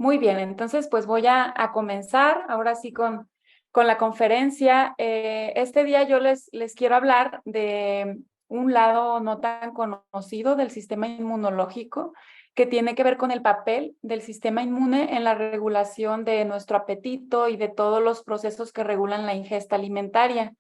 Muy bien, entonces pues voy a comenzar ahora sí con la conferencia. Este día yo les quiero hablar de un lado no tan conocido del sistema inmunológico, que tiene que ver con el papel del sistema inmune en la regulación de nuestro apetito y de todos los procesos que regulan la ingesta alimentaria.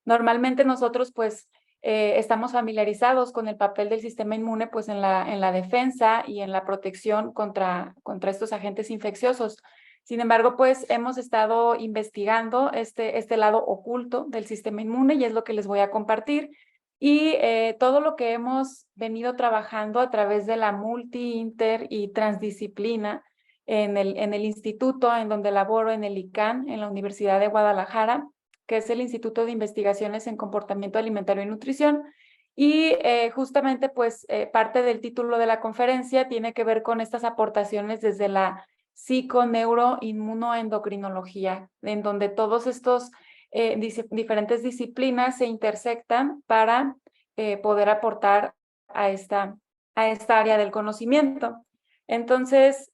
Normalmente nosotros pues estamos familiarizados con el papel del sistema inmune pues en la defensa y en la protección contra estos agentes infecciosos. Sin embargo, pues hemos estado investigando este lado oculto del sistema inmune y es lo que les voy a compartir. Y todo lo que hemos venido trabajando a través de la multi, inter y transdisciplina en el instituto en donde laboro, en el ICANN, en la Universidad de Guadalajara, que es el Instituto de Investigaciones en Comportamiento Alimentario y Nutrición. Y justamente, pues, parte del título de la conferencia tiene que ver con estas aportaciones desde la psico-neuro-inmunoendocrinología, en donde todos estos diferentes disciplinas se intersectan para poder aportar a esta área del conocimiento. Entonces,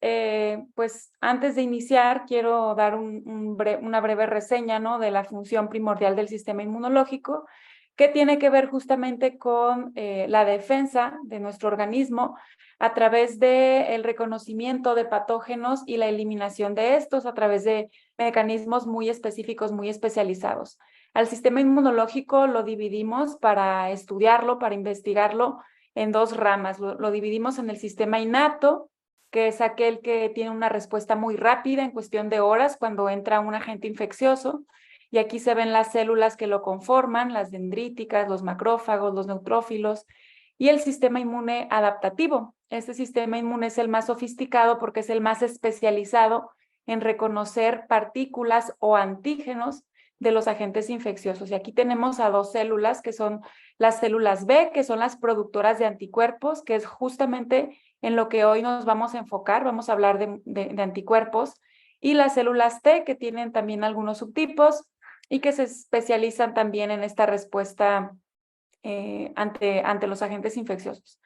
pues antes de iniciar, quiero dar una breve reseña, ¿no?, de la función primordial del sistema inmunológico, que tiene que ver justamente con la defensa de nuestro organismo a través del reconocimiento de patógenos y la eliminación de estos a través de mecanismos muy específicos, muy especializados. Al sistema inmunológico lo dividimos para estudiarlo, para investigarlo en dos ramas. Lo dividimos en el sistema innato, que es aquel que tiene una respuesta muy rápida en cuestión de horas cuando entra un agente infeccioso. Y aquí se ven las células que lo conforman, las dendríticas, los macrófagos, los neutrófilos, y el sistema inmune adaptativo. Este sistema inmune es el más sofisticado porque es el más especializado en reconocer partículas o antígenos de los agentes infecciosos. Y aquí tenemos a dos células que son las células B, que son las productoras de anticuerpos, que es justamente en lo que hoy nos vamos a enfocar. Vamos a hablar de anticuerpos, y las células T, que tienen también algunos subtipos y que se especializan también en esta respuesta ante los agentes infecciosos.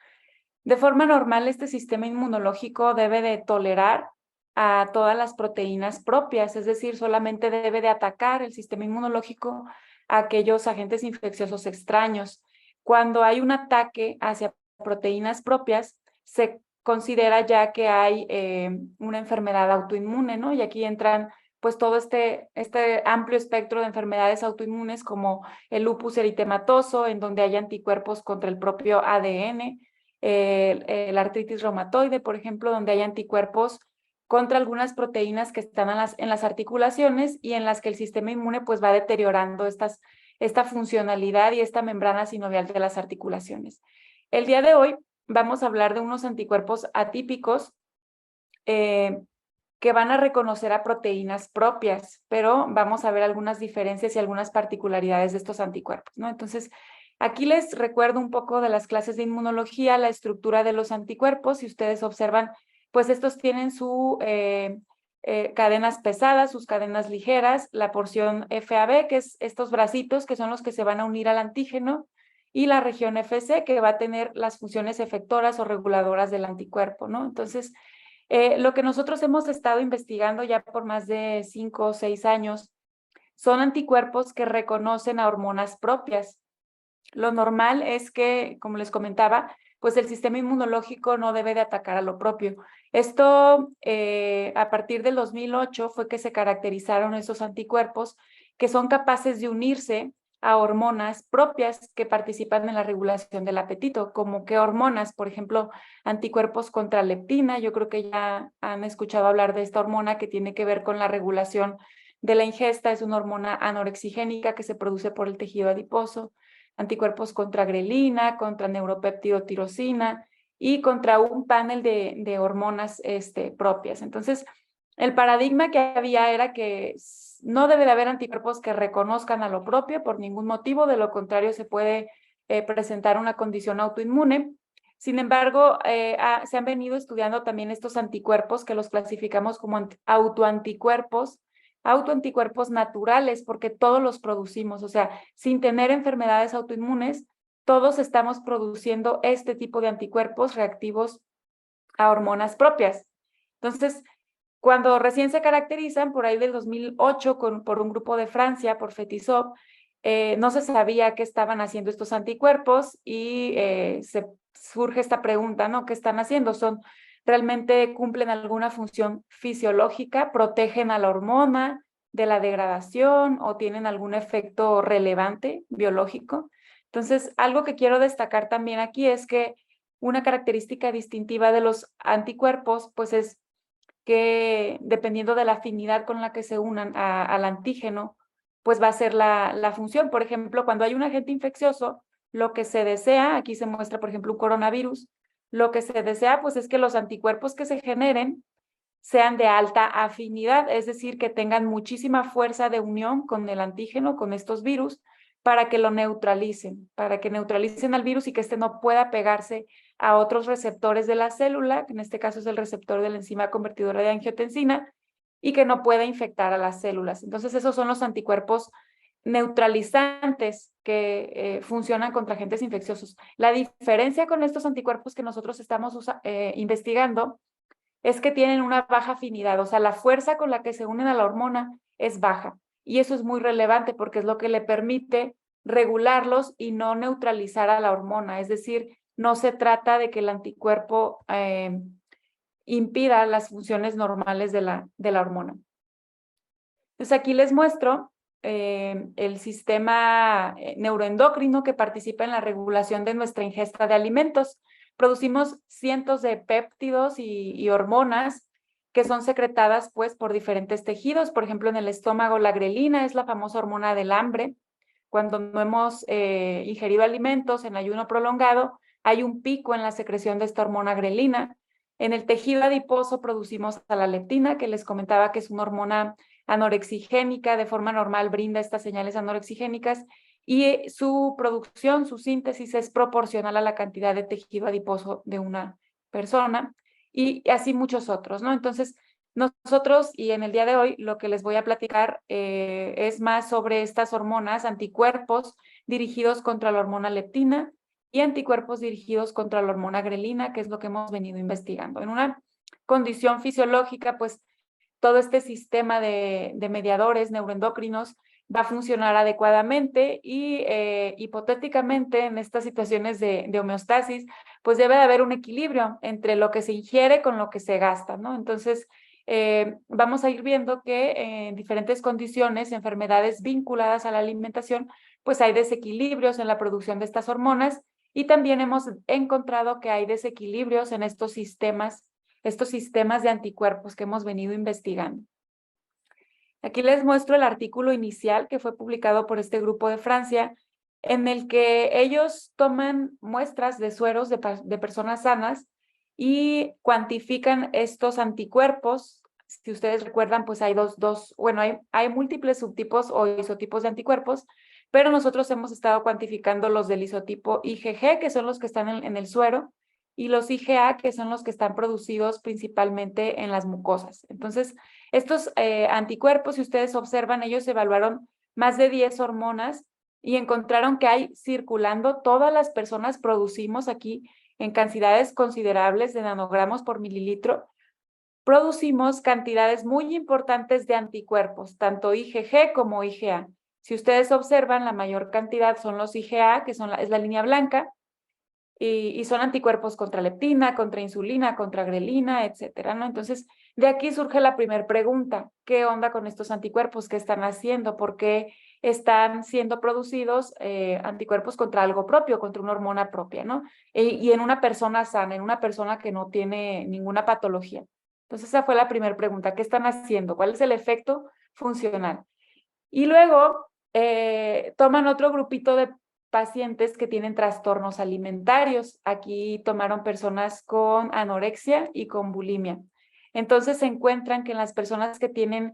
De forma normal, este sistema inmunológico debe de tolerar a todas las proteínas propias, es decir, solamente debe de atacar el sistema inmunológico a aquellos agentes infecciosos extraños. Cuando hay un ataque hacia proteínas propias, se considera ya que hay una enfermedad autoinmune, ¿no? Y aquí entran pues todo este amplio espectro de enfermedades autoinmunes como el lupus eritematoso, en donde hay anticuerpos contra el propio ADN, la artritis reumatoide, por ejemplo, donde hay anticuerpos contra algunas proteínas que están en las articulaciones y en las que el sistema inmune pues va deteriorando esta funcionalidad y esta membrana sinovial de las articulaciones. El día de hoy vamos a hablar de unos anticuerpos atípicos que van a reconocer a proteínas propias, pero vamos a ver algunas diferencias y algunas particularidades de estos anticuerpos, ¿no? Entonces, aquí les recuerdo un poco de las clases de inmunología, la estructura de los anticuerpos. Si ustedes observan, pues estos tienen sus cadenas pesadas, sus cadenas ligeras, la porción FAB, que es estos bracitos que son los que se van a unir al antígeno, y la región FC, que va a tener las funciones efectoras o reguladoras del anticuerpo, ¿no? Entonces, lo que nosotros hemos estado investigando ya por más de 5 o 6 años son anticuerpos que reconocen a hormonas propias. Lo normal es que, como les comentaba, pues el sistema inmunológico no debe de atacar a lo propio. Esto, a partir del 2008, fue que se caracterizaron esos anticuerpos que son capaces de unirse a hormonas propias que participan en la regulación del apetito. ¿Como qué hormonas? Por ejemplo, anticuerpos contra leptina. Yo creo que ya han escuchado hablar de esta hormona que tiene que ver con la regulación de la ingesta. Es una hormona anorexigénica que se produce por el tejido adiposo. Anticuerpos contra grelina, contra neuropéptido tirosina y contra un panel de hormonas propias. Entonces, el paradigma que había era que no debe de haber anticuerpos que reconozcan a lo propio por ningún motivo, de lo contrario se puede presentar una condición autoinmune. Sin embargo, se han venido estudiando también estos anticuerpos que los clasificamos como autoanticuerpos naturales, porque todos los producimos, o sea, sin tener enfermedades autoinmunes, todos estamos produciendo este tipo de anticuerpos reactivos a hormonas propias. Entonces, Cuando recién se caracterizan, por ahí del 2008, por un grupo de Francia, por Fetisov, no se sabía qué estaban haciendo estos anticuerpos y surge esta pregunta, ¿no? ¿Qué están haciendo? ¿Realmente cumplen alguna función fisiológica? ¿Protegen a la hormona de la degradación o tienen algún efecto relevante biológico? Entonces, algo que quiero destacar también aquí es que una característica distintiva de los anticuerpos, pues es que dependiendo de la afinidad con la que se unan al antígeno, pues va a ser la función. Por ejemplo, cuando hay un agente infeccioso, lo que se desea, aquí se muestra, por ejemplo, un coronavirus, lo que se desea, pues es que los anticuerpos que se generen sean de alta afinidad, es decir, que tengan muchísima fuerza de unión con el antígeno, con estos virus, para que lo neutralicen, para que neutralicen al virus y que este no pueda pegarse a otros receptores de la célula, que en este caso es el receptor de la enzima convertidora de angiotensina, y que no pueda infectar a las células. Entonces, esos son los anticuerpos neutralizantes que funcionan contra agentes infecciosos. La diferencia con estos anticuerpos que nosotros estamos investigando es que tienen una baja afinidad, o sea, la fuerza con la que se unen a la hormona es baja. Y eso es muy relevante porque es lo que le permite regularlos y no neutralizar a la hormona. Es decir, no se trata de que el anticuerpo impida las funciones normales de la hormona. Entonces aquí les muestro el sistema neuroendocrino que participa en la regulación de nuestra ingesta de alimentos. Producimos cientos de péptidos y hormonas que son secretadas pues por diferentes tejidos. Por ejemplo, en el estómago la grelina es la famosa hormona del hambre. Cuando no hemos ingerido alimentos en ayuno prolongado, hay un pico en la secreción de esta hormona grelina. En el tejido adiposo producimos a la leptina, que les comentaba que es una hormona anorexigénica, de forma normal brinda estas señales anorexigénicas y su producción, su síntesis es proporcional a la cantidad de tejido adiposo de una persona y así muchos otros, ¿no? Entonces, nosotros y en el día de hoy lo que les voy a platicar es más sobre estas hormonas, anticuerpos dirigidos contra la hormona leptina y anticuerpos dirigidos contra la hormona grelina, que es lo que hemos venido investigando. En una condición fisiológica, pues todo este sistema de mediadores neuroendocrinos va a funcionar adecuadamente y hipotéticamente en estas situaciones de homeostasis, pues debe de haber un equilibrio entre lo que se ingiere con lo que se gasta, ¿no? Entonces, vamos a ir viendo que en diferentes condiciones, enfermedades vinculadas a la alimentación, pues hay desequilibrios en la producción de estas hormonas y también hemos encontrado que hay desequilibrios en estos sistemas de anticuerpos que hemos venido investigando. Aquí les muestro el artículo inicial que fue publicado por este grupo de Francia, en el que ellos toman muestras de sueros de personas sanas y cuantifican estos anticuerpos. Si ustedes recuerdan, pues hay hay múltiples subtipos o isotipos de anticuerpos, pero nosotros hemos estado cuantificando los del isotipo IgG, que son los que están en el suero, y los IgA, que son los que están producidos principalmente en las mucosas. Entonces, estos anticuerpos, si ustedes observan, ellos evaluaron más de 10 hormonas y encontraron que hay circulando, todas las personas producimos aquí en cantidades considerables de nanogramos por mililitro, producimos cantidades muy importantes de anticuerpos, tanto IgG como IgA. Si ustedes observan, la mayor cantidad son los IgA, que es la línea blanca, y son anticuerpos contra leptina, contra insulina, contra grelina, etcétera, ¿no? Entonces, de aquí surge la primera pregunta: ¿qué onda con estos anticuerpos? ¿Qué están haciendo? ¿Por qué están siendo producidos anticuerpos contra algo propio, contra una hormona propia, ¿no? Y en una persona sana, en una persona que no tiene ninguna patología. Entonces, esa fue la primera pregunta: ¿qué están haciendo? ¿Cuál es el efecto funcional? Y luego toman otro grupito de pacientes que tienen trastornos alimentarios. Aquí tomaron personas con anorexia y con bulimia. Entonces se encuentran que en las personas que tienen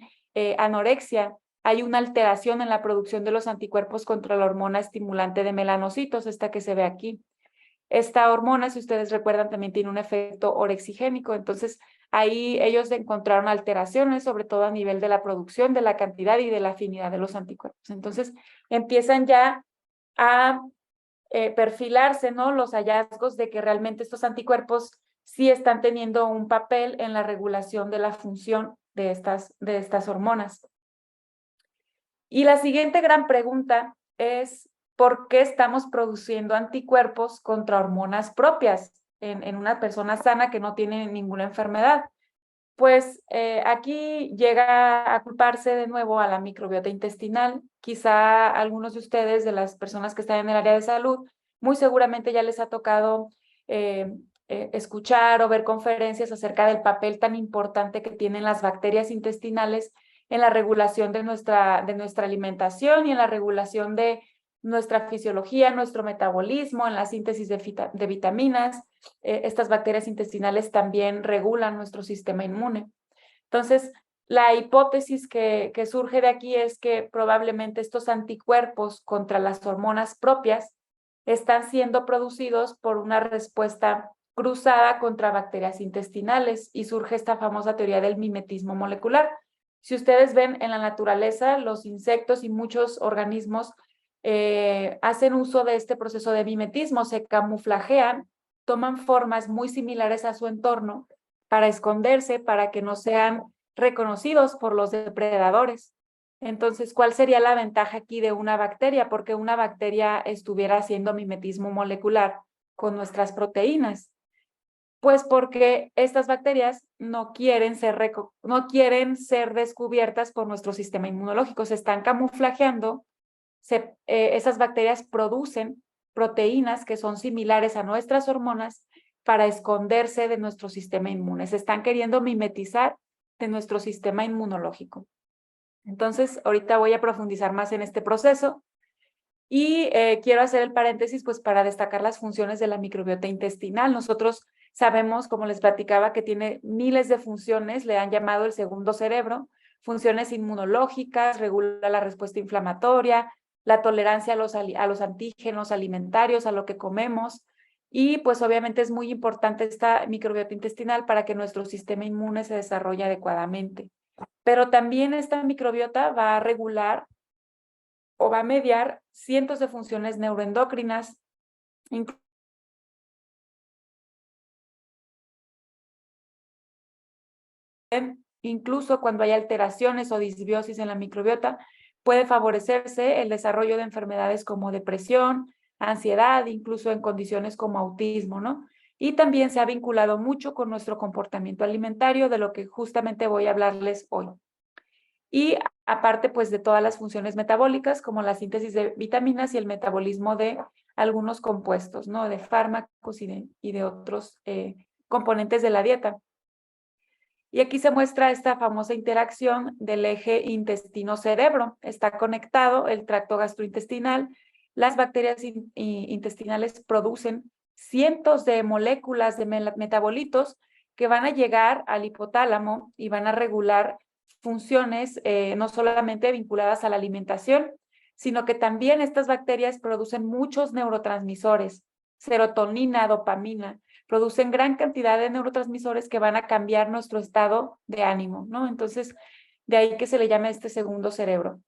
anorexia hay una alteración en la producción de los anticuerpos contra la hormona estimulante de melanocitos, esta que se ve aquí. Esta hormona, si ustedes recuerdan, también tiene un efecto orexigénico. Entonces, ahí ellos encontraron alteraciones, sobre todo a nivel de la producción, de la cantidad y de la afinidad de los anticuerpos. Entonces, empiezan ya a perfilarse, ¿no?, los hallazgos de que realmente estos anticuerpos sí están teniendo un papel en la regulación de la función de estas hormonas. Y la siguiente gran pregunta es, ¿por qué estamos produciendo anticuerpos contra hormonas propias en una persona sana que no tiene ninguna enfermedad? Pues aquí llega a culparse de nuevo a la microbiota intestinal. Quizá algunos de ustedes, de las personas que están en el área de salud, muy seguramente ya les ha tocado escuchar o ver conferencias acerca del papel tan importante que tienen las bacterias intestinales en la regulación de nuestra alimentación y en la regulación de nuestra fisiología, nuestro metabolismo, en la síntesis de vitaminas. Estas bacterias intestinales también regulan nuestro sistema inmune. Entonces, la hipótesis que surge de aquí es que probablemente estos anticuerpos contra las hormonas propias están siendo producidos por una respuesta cruzada contra bacterias intestinales y surge esta famosa teoría del mimetismo molecular. Si ustedes ven en la naturaleza, los insectos y muchos organismos hacen uso de este proceso de mimetismo, se camuflajean, toman formas muy similares a su entorno para esconderse, para que no sean reconocidos por los depredadores. Entonces, ¿cuál sería la ventaja aquí de una bacteria? Porque una bacteria estuviera haciendo mimetismo molecular con nuestras proteínas. Pues porque estas bacterias no quieren ser descubiertas por nuestro sistema inmunológico, se están camuflajeando. Esas bacterias producen proteínas que son similares a nuestras hormonas para esconderse de nuestro sistema inmune. Se están queriendo mimetizar de nuestro sistema inmunológico. Entonces, ahorita voy a profundizar más en este proceso y quiero hacer el paréntesis pues para destacar las funciones de la microbiota intestinal. Nosotros sabemos, como les platicaba, que tiene miles de funciones, le han llamado el segundo cerebro, funciones inmunológicas, regula la respuesta inflamatoria, la tolerancia a los antígenos alimentarios, a lo que comemos, y pues obviamente es muy importante esta microbiota intestinal para que nuestro sistema inmune se desarrolle adecuadamente. Pero también esta microbiota va a regular o va a mediar cientos de funciones neuroendocrinas, incluso cuando hay alteraciones o disbiosis en la microbiota, puede favorecerse el desarrollo de enfermedades como depresión, ansiedad, incluso en condiciones como autismo, ¿no? Y también se ha vinculado mucho con nuestro comportamiento alimentario, de lo que justamente voy a hablarles hoy. Y aparte, pues, de todas las funciones metabólicas, como la síntesis de vitaminas y el metabolismo de algunos compuestos, ¿no? De fármacos y de otros componentes de la dieta. Y aquí se muestra esta famosa interacción del eje intestino-cerebro. Está conectado el tracto gastrointestinal. Las bacterias intestinales producen cientos de moléculas de metabolitos que van a llegar al hipotálamo y van a regular funciones no solamente vinculadas a la alimentación, sino que también estas bacterias producen muchos neurotransmisores, serotonina, dopamina, producen gran cantidad de neurotransmisores que van a cambiar nuestro estado de ánimo, ¿no? Entonces, de ahí que se le llama este segundo cerebro.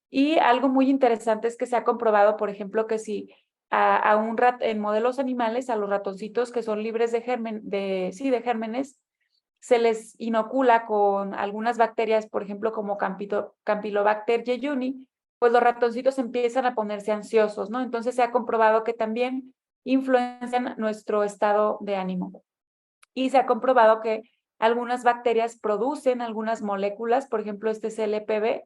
Y algo muy interesante es que se ha comprobado, por ejemplo, que si en modelos animales, a los ratoncitos que son libres de gérmenes, se les inocula con algunas bacterias, por ejemplo, como Campylobacter jejuni, pues los ratoncitos empiezan a ponerse ansiosos, ¿no? Entonces se ha comprobado que también influencian nuestro estado de ánimo. Y se ha comprobado que algunas bacterias producen algunas moléculas, por ejemplo, este CLPB,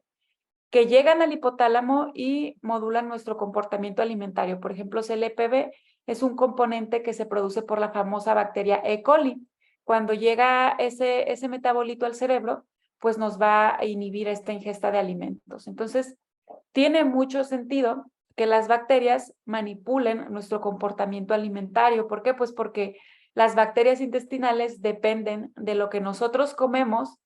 que llegan al hipotálamo y modulan nuestro comportamiento alimentario. Por ejemplo, CLPB es un componente que se produce por la famosa bacteria E. coli. Cuando llega ese metabolito al cerebro, pues nos va a inhibir esta ingesta de alimentos. Entonces, tiene mucho sentido que las bacterias manipulen nuestro comportamiento alimentario. ¿Por qué? Pues porque las bacterias intestinales dependen de lo que nosotros comemos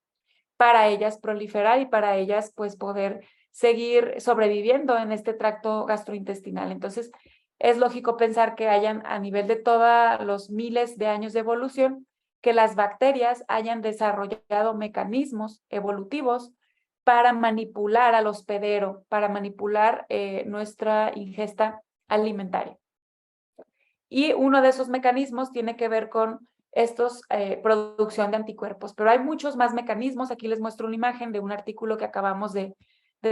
para ellas proliferar y para ellas pues poder seguir sobreviviendo en este tracto gastrointestinal. Entonces, es lógico pensar que hayan a nivel de todos los miles de años de evolución, que las bacterias hayan desarrollado mecanismos evolutivos para manipular al hospedero, para manipular nuestra ingesta alimentaria. Y uno de esos mecanismos tiene que ver con estos producción de anticuerpos. Pero hay muchos más mecanismos. Aquí les muestro una imagen de un artículo que acabamos de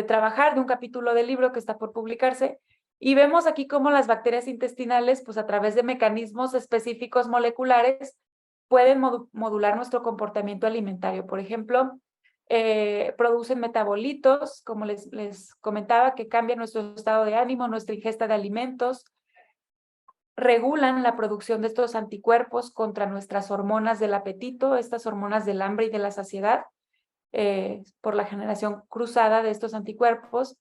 trabajar, de un capítulo del libro que está por publicarse, y vemos aquí cómo las bacterias intestinales, pues a través de mecanismos específicos moleculares, pueden modular nuestro comportamiento alimentario. Por ejemplo, producen metabolitos, como les comentaba, que cambian nuestro estado de ánimo, nuestra ingesta de alimentos, regulan la producción de estos anticuerpos contra nuestras hormonas del apetito, estas hormonas del hambre y de la saciedad, por la generación cruzada de estos anticuerpos,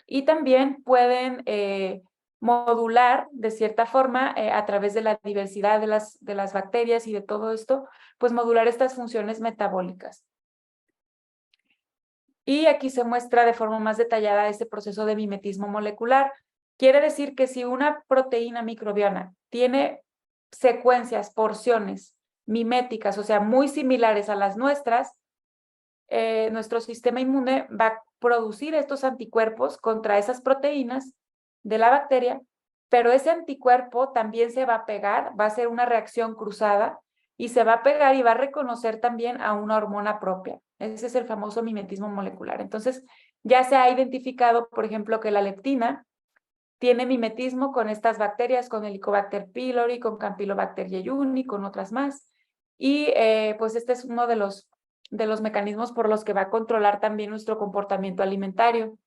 y también pueden modular de cierta forma a través de la diversidad de las bacterias y de todo esto, pues modular estas funciones metabólicas. Y aquí se muestra de forma más detallada este proceso de mimetismo molecular. Quiere decir que si una proteína microbiana tiene secuencias, porciones miméticas, o sea, muy similares a las nuestras, nuestro sistema inmune va a producir estos anticuerpos contra esas proteínas de la bacteria, pero ese anticuerpo también se va a pegar, va a ser una reacción cruzada y se va a pegar y va a reconocer también a una hormona propia. Ese es el famoso mimetismo molecular. Entonces, ya se ha identificado, por ejemplo, que la leptina tiene mimetismo con estas bacterias, con Helicobacter pylori, con Campylobacter jejuni, con otras más. Y pues este es uno de los mecanismos por los que va a controlar también nuestro comportamiento alimentario.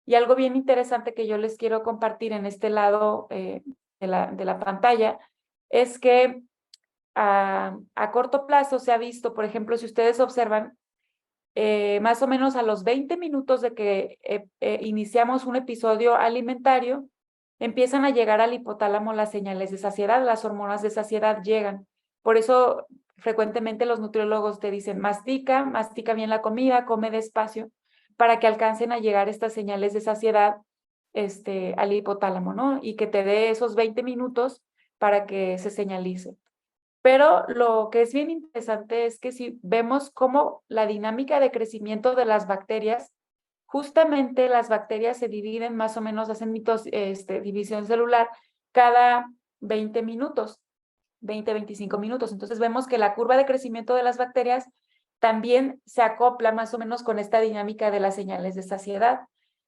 Y algo bien interesante que yo les quiero compartir en este lado de la pantalla es que a corto plazo se ha visto, por ejemplo, si ustedes observan, más o menos a los 20 minutos de que iniciamos un episodio alimentario, empiezan a llegar al hipotálamo las señales de saciedad, las hormonas de saciedad llegan. Por eso frecuentemente los nutriólogos te dicen, mastica bien la comida, come despacio, para que alcancen a llegar estas señales de saciedad al hipotálamo, ¿no? Y que te dé esos 20 minutos para que se señalice. Pero lo que es bien interesante es que si vemos cómo la dinámica de crecimiento de las bacterias, justamente las bacterias se dividen más o menos, hacen división celular cada 20 minutos, 25 minutos. Entonces vemos que la curva de crecimiento de las bacterias también se acopla más o menos con esta dinámica de las señales de saciedad.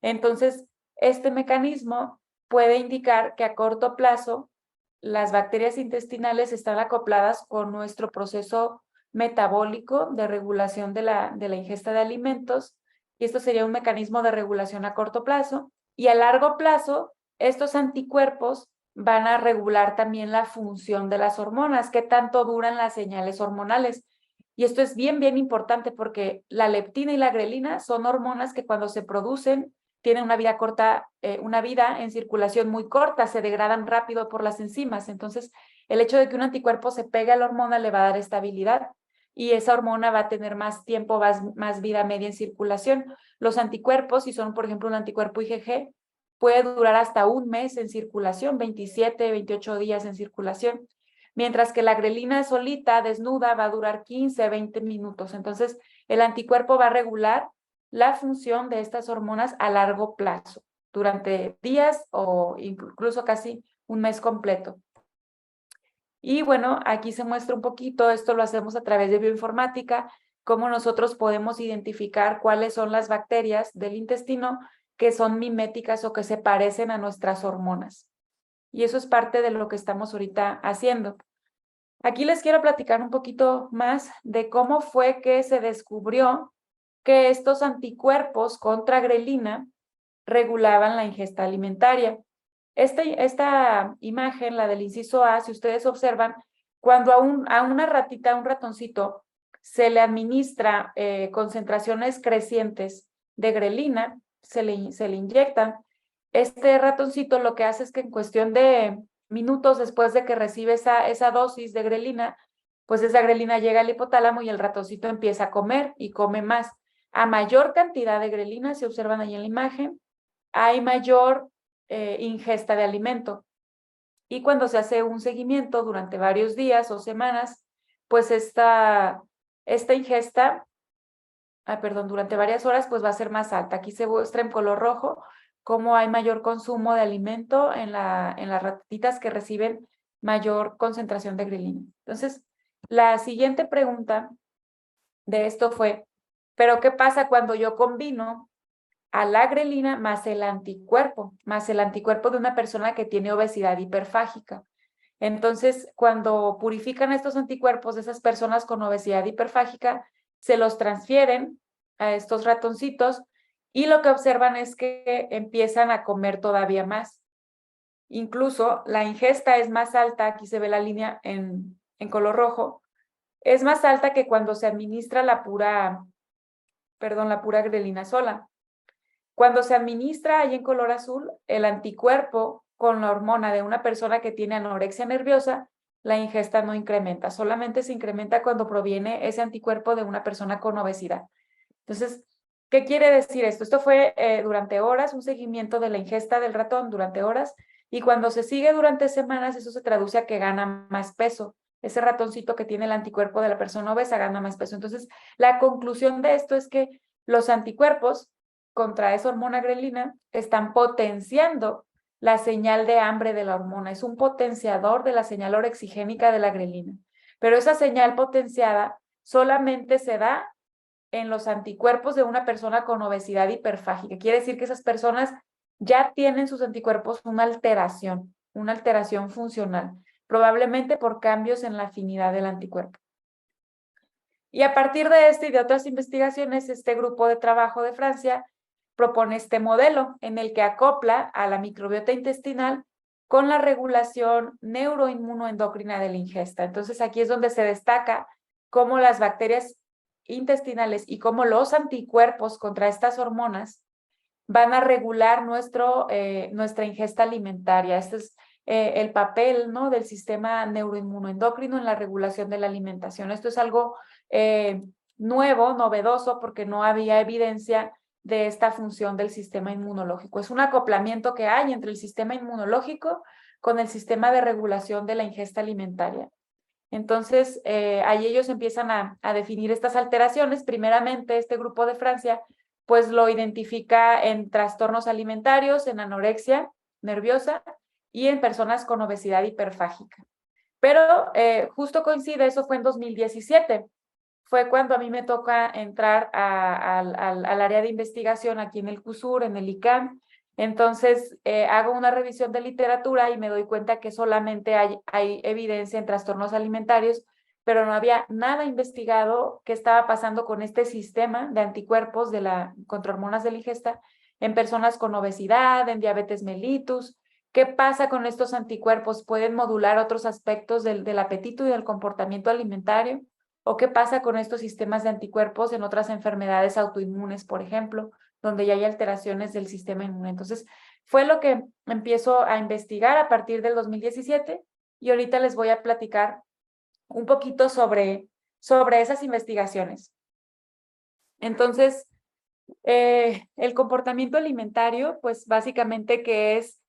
Entonces, este mecanismo puede indicar que a corto plazo las bacterias intestinales están acopladas con nuestro proceso metabólico de regulación de la ingesta de alimentos, y esto sería un mecanismo de regulación a corto plazo, y a largo plazo estos anticuerpos van a regular también la función de las hormonas, qué tanto duran las señales hormonales. Y esto es bien, bien importante porque la leptina y la grelina son hormonas que cuando se producen tienen una vida corta, una vida en circulación muy corta, se degradan rápido por las enzimas. Entonces, el hecho de que un anticuerpo se pegue a la hormona le va a dar estabilidad y esa hormona va a tener más tiempo, más vida media en circulación. Los anticuerpos, si son, por ejemplo, un anticuerpo IgG, puede durar hasta un mes en circulación, 27, 28 días en circulación, mientras que la grelina solita, desnuda, va a durar 15, 20 minutos. Entonces, el anticuerpo va a regular la función de estas hormonas a largo plazo, durante días o incluso casi un mes completo. Y bueno, aquí se muestra un poquito, esto lo hacemos a través de bioinformática, cómo nosotros podemos identificar cuáles son las bacterias del intestino que son miméticas o que se parecen a nuestras hormonas. Y eso es parte de lo que estamos ahorita haciendo. Aquí les quiero platicar un poquito más de cómo fue que se descubrió que estos anticuerpos contra grelina regulaban la ingesta alimentaria. Esta imagen, la del inciso A, si ustedes observan, cuando a una ratita, a un ratoncito, se le administra concentraciones crecientes de grelina, se le inyectan, este ratoncito lo que hace es que en cuestión de minutos después de que recibe esa dosis de grelina, pues esa grelina llega al hipotálamo y el ratoncito empieza a comer y come más. A mayor cantidad de grelina, se observan ahí en la imagen, hay mayor ingesta de alimento. Y cuando se hace un seguimiento durante varios días o semanas, pues esta ingesta, durante varias horas, pues va a ser más alta. Aquí se muestra en color rojo cómo hay mayor consumo de alimento en las ratitas que reciben mayor concentración de grelina. Entonces, la siguiente pregunta de esto fue, ¿pero qué pasa cuando yo combino a la grelina más el anticuerpo de una persona que tiene obesidad hiperfágica? Entonces, cuando purifican estos anticuerpos de esas personas con obesidad hiperfágica, se los transfieren a estos ratoncitos y lo que observan es que empiezan a comer todavía más. Incluso la ingesta es más alta, aquí se ve la línea en color rojo, es más alta que cuando se administra la pura grelina sola. Cuando se administra ahí en color azul el anticuerpo con la hormona de una persona que tiene anorexia nerviosa, la ingesta no incrementa, solamente se incrementa cuando proviene ese anticuerpo de una persona con obesidad. Entonces, ¿qué quiere decir esto? Esto fue durante horas, un seguimiento de la ingesta del ratón durante horas, y cuando se sigue durante semanas, eso se traduce a que gana más peso. Ese ratoncito que tiene el anticuerpo de la persona obesa gana más peso. Entonces, la conclusión de esto es que los anticuerpos contra esa hormona grelina están potenciando la señal de hambre de la hormona. Es un potenciador de la señal orexigénica de la grelina. Pero esa señal potenciada solamente se da en los anticuerpos de una persona con obesidad hiperfágica. Quiere decir que esas personas ya tienen sus anticuerpos una alteración funcional, probablemente por cambios en la afinidad del anticuerpo. Y a partir de este y de otras investigaciones, este grupo de trabajo de Francia propone este modelo en el que acopla a la microbiota intestinal con la regulación neuroinmunoendocrina de la ingesta. Entonces aquí es donde se destaca cómo las bacterias intestinales y cómo los anticuerpos contra estas hormonas van a regular nuestra ingesta alimentaria. Este es el papel, ¿no?, del sistema neuroinmunoendocrino en la regulación de la alimentación. Esto es algo nuevo, novedoso, porque no había evidencia de esta función del sistema inmunológico. Es un acoplamiento que hay entre el sistema inmunológico con el sistema de regulación de la ingesta alimentaria. Entonces, ahí ellos empiezan a definir estas alteraciones. Primeramente, este grupo de Francia, pues lo identifica en trastornos alimentarios, en anorexia nerviosa y en personas con obesidad hiperfágica. Pero justo coincide, eso fue en 2017. Fue cuando a mí me toca entrar al área de investigación aquí en el CUSUR, en el ICAM. Entonces, hago una revisión de literatura y me doy cuenta que solamente hay evidencia en trastornos alimentarios, pero no había nada investigado qué estaba pasando con este sistema de anticuerpos contra hormonas de la ingesta en personas con obesidad, en diabetes mellitus. ¿Qué pasa con estos anticuerpos? ¿Pueden modular otros aspectos del apetito y del comportamiento alimentario? ¿O qué pasa con estos sistemas de anticuerpos en otras enfermedades autoinmunes, por ejemplo, donde ya hay alteraciones del sistema inmune? Entonces, fue lo que empiezo a investigar a partir del 2017 y ahorita les voy a platicar un poquito sobre esas investigaciones. Entonces, el comportamiento alimentario, pues básicamente que es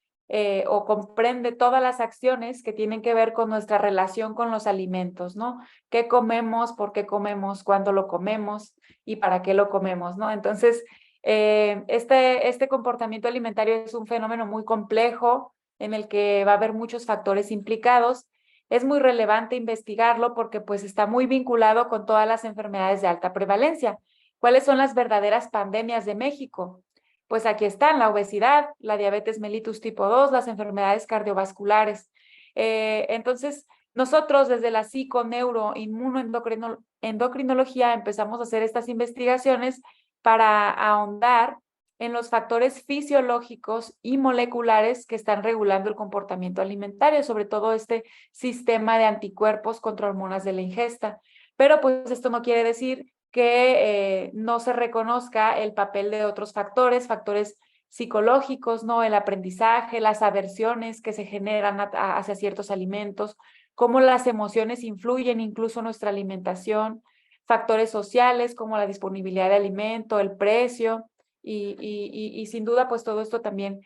o comprende todas las acciones que tienen que ver con nuestra relación con los alimentos, ¿no? ¿Qué comemos, por qué comemos, cuándo lo comemos y para qué lo comemos, ¿no? Entonces, este comportamiento alimentario es un fenómeno muy complejo en el que va a haber muchos factores implicados. Es muy relevante investigarlo porque pues está muy vinculado con todas las enfermedades de alta prevalencia. ¿Cuáles son las verdaderas pandemias de México? Pues aquí están la obesidad, la diabetes mellitus tipo 2, las enfermedades cardiovasculares. Entonces, nosotros desde la psico-neuro-inmunoendocrinología empezamos a hacer estas investigaciones para ahondar en los factores fisiológicos y moleculares que están regulando el comportamiento alimentario, sobre todo este sistema de anticuerpos contra hormonas de la ingesta. Pero pues esto no quiere decir que no se reconozca el papel de otros factores psicológicos, ¿no? El aprendizaje, las aversiones que se generan hacia ciertos alimentos, cómo las emociones influyen incluso en nuestra alimentación, factores sociales como la disponibilidad de alimento, el precio, y sin duda, pues todo esto también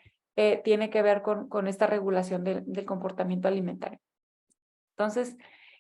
tiene que ver con esta regulación del comportamiento alimentario. Entonces,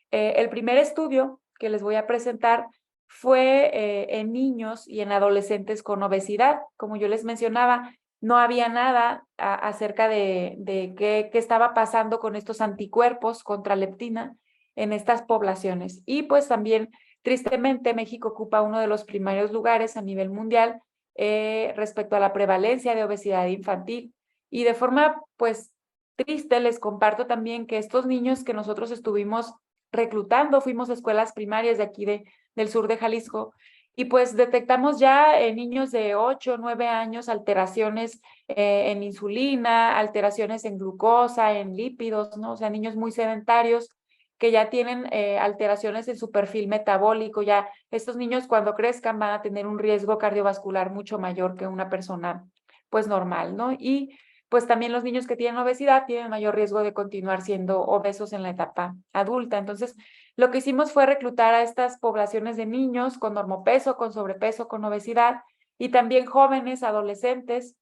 el primer estudio que les voy a presentar fue en niños y en adolescentes con obesidad. Como yo les mencionaba, no había nada acerca de qué estaba pasando con estos anticuerpos contra leptina en estas poblaciones. Y pues también, tristemente, México ocupa uno de los primeros lugares a nivel mundial respecto a la prevalencia de obesidad infantil. Y de forma, pues, triste, les comparto también que estos niños que nosotros estuvimos reclutando, fuimos a escuelas primarias de aquí del sur de Jalisco, y pues detectamos ya en niños de 8 o 9 años alteraciones en insulina, alteraciones en glucosa, en lípidos, ¿no? O sea, niños muy sedentarios que ya tienen alteraciones en su perfil metabólico. Ya estos niños cuando crezcan van a tener un riesgo cardiovascular mucho mayor que una persona pues normal, ¿no? Y pues también los niños que tienen obesidad tienen mayor riesgo de continuar siendo obesos en la etapa adulta. Entonces, lo que hicimos fue reclutar a estas poblaciones de niños con normopeso, con sobrepeso, con obesidad y también jóvenes, adolescentes.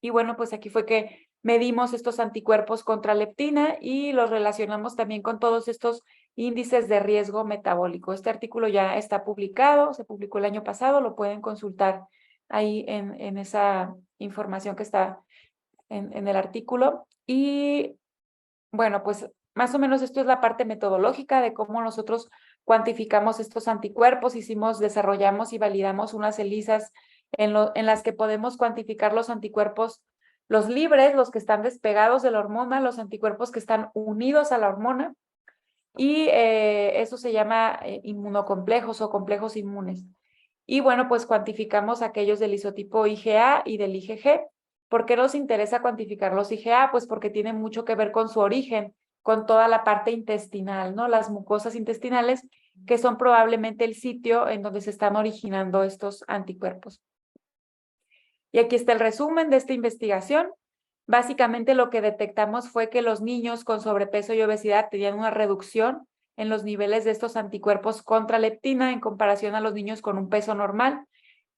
Y bueno, pues aquí fue que medimos estos anticuerpos contra leptina y los relacionamos también con todos estos índices de riesgo metabólico. Este artículo ya está publicado, se publicó el año pasado, lo pueden consultar ahí en esa información que está en el artículo. Y bueno, pues más o menos esto es la parte metodológica de cómo nosotros cuantificamos estos anticuerpos. Desarrollamos y validamos unas ELISAs en las que podemos cuantificar los anticuerpos, los libres, los que están despegados de la hormona, los anticuerpos que están unidos a la hormona, y eso se llama inmunocomplejos o complejos inmunes. Y bueno, pues cuantificamos aquellos del isotipo IgA y del IgG. ¿Por qué nos interesa cuantificar los IgA? Pues porque tiene mucho que ver con su origen, con toda la parte intestinal, ¿no? Las mucosas intestinales, que son probablemente el sitio en donde se están originando estos anticuerpos. Y aquí está el resumen de esta investigación. Básicamente lo que detectamos fue que los niños con sobrepeso y obesidad tenían una reducción en los niveles de estos anticuerpos contra leptina en comparación a los niños con un peso normal.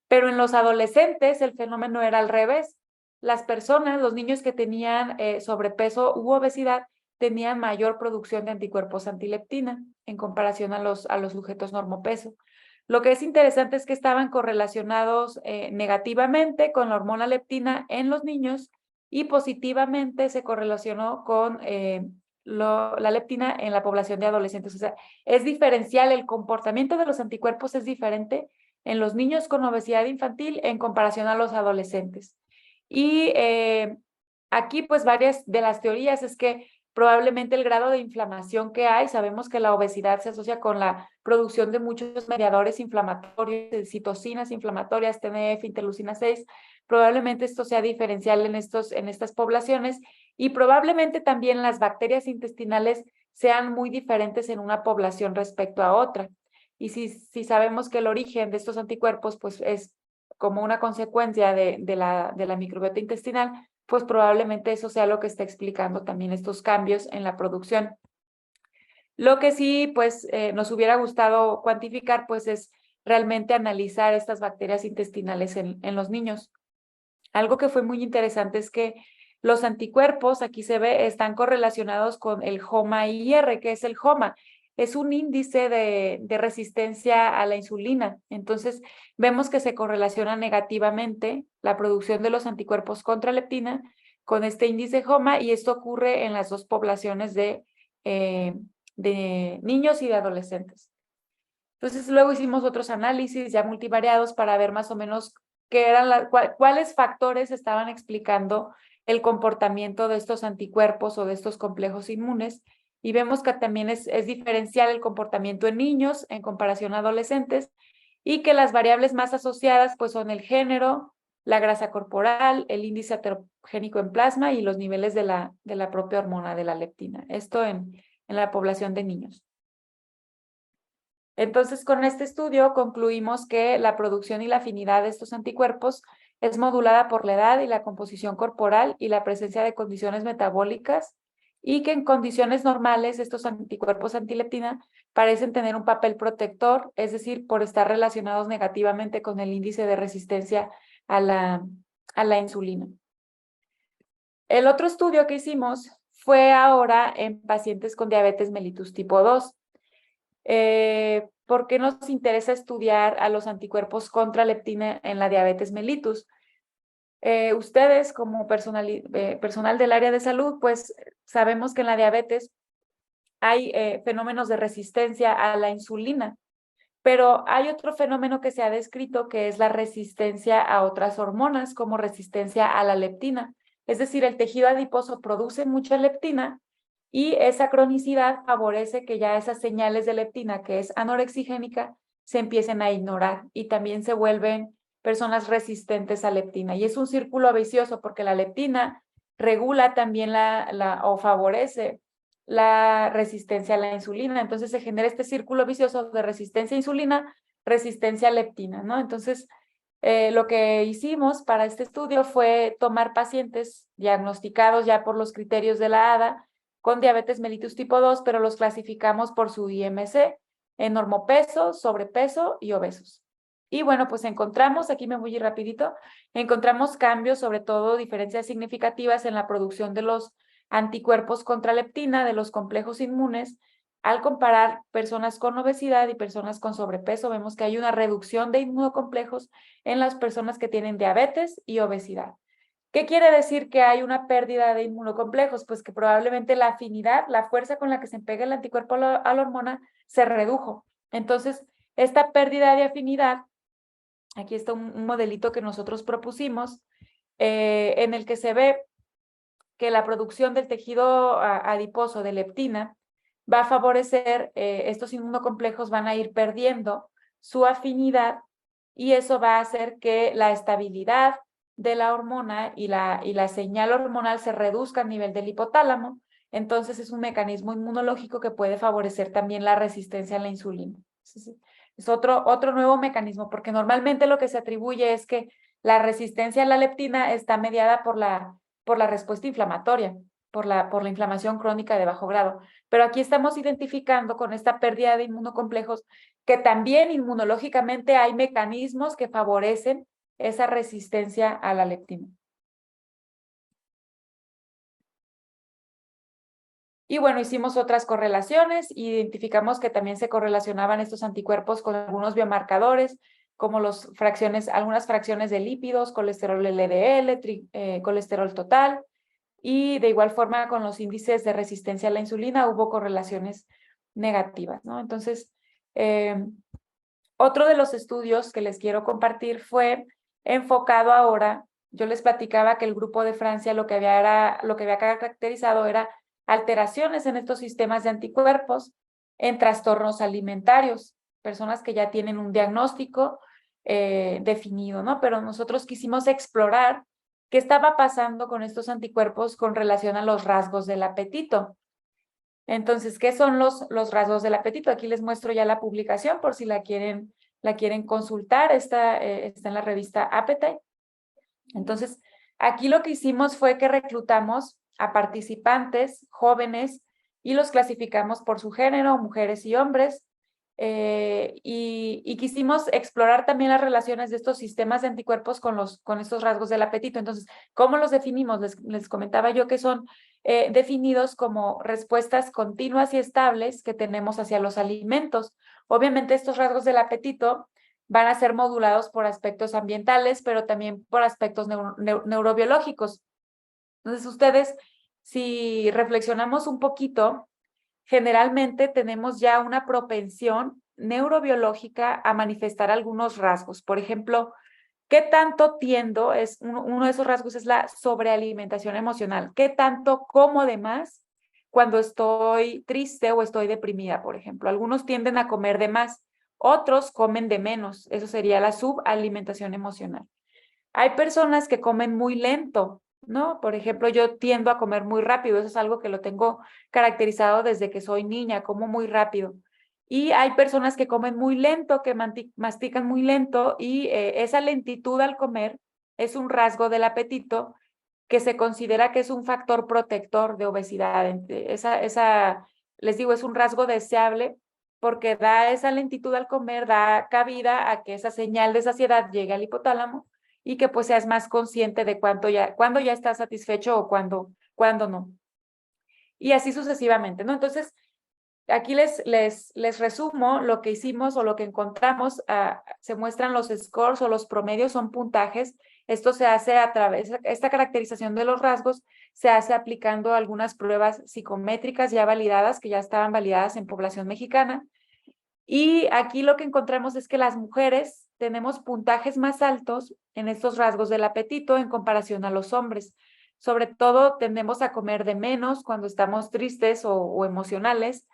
Pero en los adolescentes el fenómeno era al revés. Las personas, los niños que tenían sobrepeso u obesidad, tenían mayor producción de anticuerpos antileptina en comparación a los sujetos normopeso. Lo que es interesante es que estaban correlacionados negativamente con la hormona leptina en los niños y positivamente se correlacionó con la leptina en la población de adolescentes. O sea, es diferencial, el comportamiento de los anticuerpos es diferente en los niños con obesidad infantil en comparación a los adolescentes. Y aquí, pues, varias de las teorías es que probablemente el grado de inflamación que hay, sabemos que la obesidad se asocia con la producción de muchos mediadores inflamatorios, de citocinas inflamatorias, TNF, interleucina 6, probablemente esto sea diferencial en estas poblaciones y probablemente también las bacterias intestinales sean muy diferentes en una población respecto a otra. Y si sabemos que el origen de estos anticuerpos pues es como una consecuencia de la microbiota intestinal, pues probablemente eso sea lo que está explicando también estos cambios en la producción. Lo que sí, pues, nos hubiera gustado cuantificar, pues, es realmente analizar estas bacterias intestinales en los niños. Algo que fue muy interesante es que los anticuerpos, aquí se ve, están correlacionados con el HOMA-IR. ¿Qué es el HOMA? Es un índice de resistencia a la insulina. Entonces, vemos que se correlaciona negativamente la producción de los anticuerpos contra leptina con este índice HOMA, y esto ocurre en las dos poblaciones de niños y de adolescentes. Entonces, luego hicimos otros análisis ya multivariados para ver más o menos cuáles factores estaban explicando el comportamiento de estos anticuerpos o de estos complejos inmunes. Y vemos que también es diferencial el comportamiento en niños en comparación a adolescentes, y que las variables más asociadas pues son el género, la grasa corporal, el índice heterogénico en plasma y los niveles de la propia hormona de la leptina. Esto en la población de niños. Entonces, con este estudio concluimos que la producción y la afinidad de estos anticuerpos es modulada por la edad y la composición corporal y la presencia de condiciones metabólicas, y que en condiciones normales estos anticuerpos antileptina parecen tener un papel protector, es decir, por estar relacionados negativamente con el índice de resistencia a la insulina. El otro estudio que hicimos fue ahora en pacientes con diabetes mellitus tipo 2. ¿Por qué nos interesa estudiar a los anticuerpos contra leptina en la diabetes mellitus? Ustedes como personal del área de salud, pues sabemos que en la diabetes hay fenómenos de resistencia a la insulina. Pero hay otro fenómeno que se ha descrito que es la resistencia a otras hormonas, como resistencia a la leptina. Es decir, el tejido adiposo produce mucha leptina y esa cronicidad favorece que ya esas señales de leptina, que es anorexigénica, se empiecen a ignorar y también se vuelven personas resistentes a leptina. Y es un círculo vicioso porque la leptina regula también o favorece la resistencia a la insulina. Entonces se genera este círculo vicioso de resistencia a insulina, resistencia a leptina, ¿no? Entonces, lo que hicimos para este estudio fue tomar pacientes diagnosticados ya por los criterios de la ADA con diabetes mellitus tipo 2, pero los clasificamos por su IMC, en normopeso, sobrepeso y obesos. Y bueno, pues encontramos, aquí me voy a ir rapidito, encontramos cambios, sobre todo diferencias significativas en la producción de los anticuerpos contra leptina de los complejos inmunes. Al comparar personas con obesidad y personas con sobrepeso, vemos que hay una reducción de inmunocomplejos en las personas que tienen diabetes y obesidad. ¿Qué quiere decir que hay una pérdida de inmunocomplejos? Pues que probablemente la afinidad, la fuerza con la que se pega el anticuerpo a la hormona se redujo. Entonces, esta pérdida de afinidad, aquí está un modelito que nosotros propusimos, en el que se ve que la producción del tejido adiposo de leptina va a favorecer, estos inmunocomplejos van a ir perdiendo su afinidad y eso va a hacer que la estabilidad de la hormona y la señal hormonal se reduzca a nivel del hipotálamo. Entonces es un mecanismo inmunológico que puede favorecer también la resistencia a la insulina. Es otro nuevo mecanismo, porque normalmente lo que se atribuye es que la resistencia a la leptina está mediada por la respuesta inflamatoria, por la inflamación crónica de bajo grado. Pero aquí estamos identificando con esta pérdida de inmunocomplejos que también inmunológicamente hay mecanismos que favorecen esa resistencia a la leptina. Y bueno, hicimos otras correlaciones, identificamos que también se correlacionaban estos anticuerpos con algunos biomarcadores, como algunas fracciones de lípidos, colesterol LDL, colesterol total, y de igual forma con los índices de resistencia a la insulina hubo correlaciones negativas, ¿no? Entonces, otro de los estudios que les quiero compartir fue enfocado ahora, yo les platicaba que el grupo de Francia lo que había caracterizado era alteraciones en estos sistemas de anticuerpos en trastornos alimentarios, personas que ya tienen un diagnóstico definido, ¿no? Pero nosotros quisimos explorar qué estaba pasando con estos anticuerpos con relación a los rasgos del apetito. Entonces, ¿qué son los rasgos del apetito? Aquí les muestro ya la publicación por si la quieren consultar. Está en la revista Appetite. Entonces, aquí lo que hicimos fue que reclutamos a participantes jóvenes y los clasificamos por su género, mujeres y hombres. Y quisimos explorar también las relaciones de estos sistemas de anticuerpos con estos rasgos del apetito. Entonces, ¿cómo los definimos? Les comentaba yo que son definidos como respuestas continuas y estables que tenemos hacia los alimentos. Obviamente, estos rasgos del apetito van a ser modulados por aspectos ambientales, pero también por aspectos neurobiológicos. Entonces, ustedes, si reflexionamos un poquito, generalmente tenemos ya una propensión neurobiológica a manifestar algunos rasgos. Por ejemplo, ¿qué tanto tiendo? Uno de esos rasgos es la sobrealimentación emocional. ¿Qué tanto como de más cuando estoy triste o estoy deprimida, por ejemplo? Algunos tienden a comer de más, otros comen de menos. Eso sería la subalimentación emocional. Hay personas que comen muy lento, ¿no? Por ejemplo, yo tiendo a comer muy rápido, eso es algo que lo tengo caracterizado desde que soy niña, como muy rápido. Y hay personas que comen muy lento, que mastican muy lento y esa lentitud al comer es un rasgo del apetito que se considera que es un factor protector de obesidad. Les digo, es un rasgo deseable porque da esa lentitud al comer, da cabida a que esa señal de saciedad llegue al hipotálamo y que pues seas más consciente de cuándo ya estás satisfecho o cuándo no. Y así sucesivamente, ¿no? Entonces, Aquí les resumo lo que hicimos o lo que encontramos. Se muestran los scores o los promedios, son puntajes. Esto se hace a través, esta caracterización de los rasgos se hace aplicando algunas pruebas psicométricas ya validadas, que ya estaban validadas en población mexicana. Y aquí lo que encontramos es que las mujeres tenemos puntajes más altos en estos rasgos del apetito en comparación a los hombres. Sobre todo tendemos a comer de menos cuando estamos tristes o emocionales.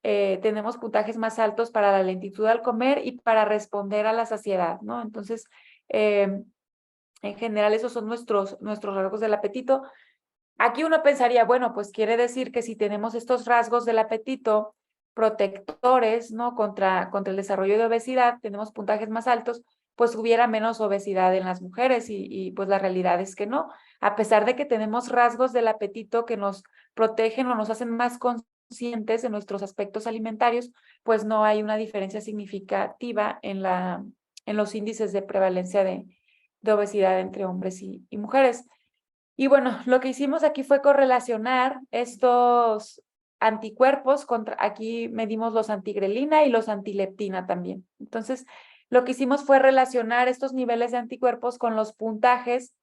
Tenemos puntajes más altos para la lentitud al comer y para responder a la saciedad, ¿no? Entonces, en general, esos son nuestros rasgos del apetito. Aquí uno pensaría, bueno, pues quiere decir que si tenemos estos rasgos del apetito protectores, ¿no? Contra el desarrollo de obesidad, tenemos puntajes más altos, pues hubiera menos obesidad en las mujeres y pues la realidad es que no. A pesar de que tenemos rasgos del apetito que nos protegen o nos hacen más conscientes de nuestros aspectos alimentarios, pues no hay una diferencia significativa en los índices de prevalencia de obesidad entre hombres y mujeres. Y bueno, lo que hicimos aquí fue correlacionar estos anticuerpos aquí medimos los antigrelina y los antileptina también. Entonces, lo que hicimos fue relacionar estos niveles de anticuerpos con los puntajes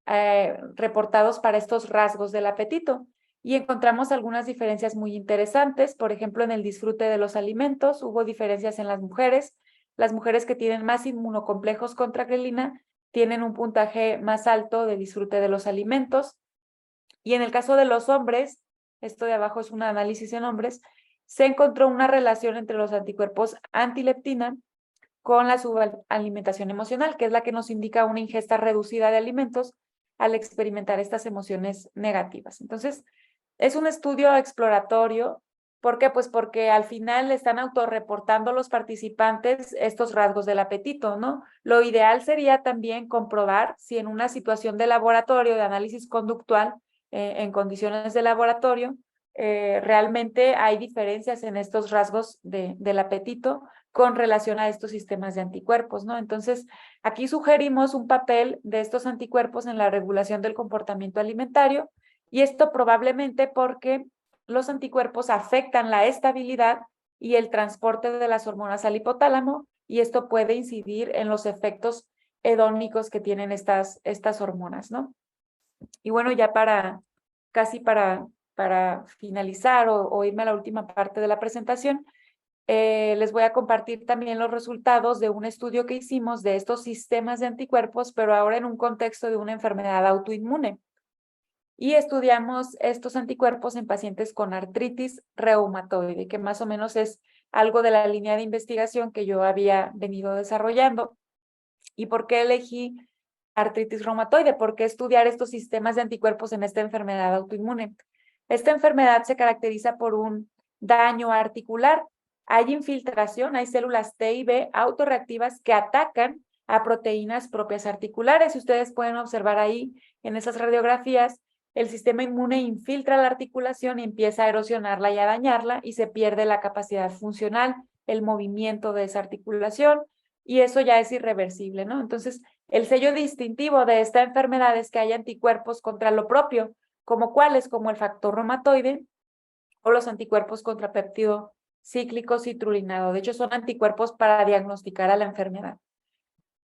reportados para estos rasgos del apetito. Y encontramos algunas diferencias muy interesantes. Por ejemplo, en el disfrute de los alimentos hubo diferencias en las mujeres. Las mujeres que tienen más inmunocomplejos contra grelina tienen un puntaje más alto de disfrute de los alimentos. Y en el caso de los hombres, esto de abajo es un análisis en hombres, se encontró una relación entre los anticuerpos antileptina con la subalimentación emocional, que es la que nos indica una ingesta reducida de alimentos al experimentar estas emociones negativas. Entonces, es un estudio exploratorio. ¿Por qué? Pues porque al final están autorreportando los participantes estos rasgos del apetito, ¿no? Lo ideal sería también comprobar si en una situación de laboratorio, de análisis conductual, en condiciones de laboratorio, realmente hay diferencias en estos rasgos del apetito con relación a estos sistemas de anticuerpos, ¿no? Entonces, aquí sugerimos un papel de estos anticuerpos en la regulación del comportamiento alimentario, y esto probablemente porque los anticuerpos afectan la estabilidad y el transporte de las hormonas al hipotálamo, y esto puede incidir en los efectos hedónicos que tienen estas hormonas, ¿no? Y bueno, ya casi para finalizar o irme a la última parte de la presentación, les voy a compartir también los resultados de un estudio que hicimos de estos sistemas de anticuerpos, pero ahora en un contexto de una enfermedad autoinmune. Y estudiamos estos anticuerpos en pacientes con artritis reumatoide, que más o menos es algo de la línea de investigación que yo había venido desarrollando. ¿Y por qué elegí artritis reumatoide? ¿Por qué estudiar estos sistemas de anticuerpos en esta enfermedad autoinmune? Esta enfermedad se caracteriza por un daño articular. Hay infiltración, hay células T y B autorreactivas que atacan a proteínas propias articulares. Y ustedes pueden observar ahí en esas radiografías, el sistema inmune infiltra la articulación y empieza a erosionarla y a dañarla, y se pierde la capacidad funcional, el movimiento de esa articulación, y eso ya es irreversible, ¿no? Entonces, el sello distintivo de esta enfermedad es que hay anticuerpos contra lo propio, como cuáles, como el factor reumatoide o los anticuerpos contra péptido cíclico citrulinado. De hecho, son anticuerpos para diagnosticar a la enfermedad.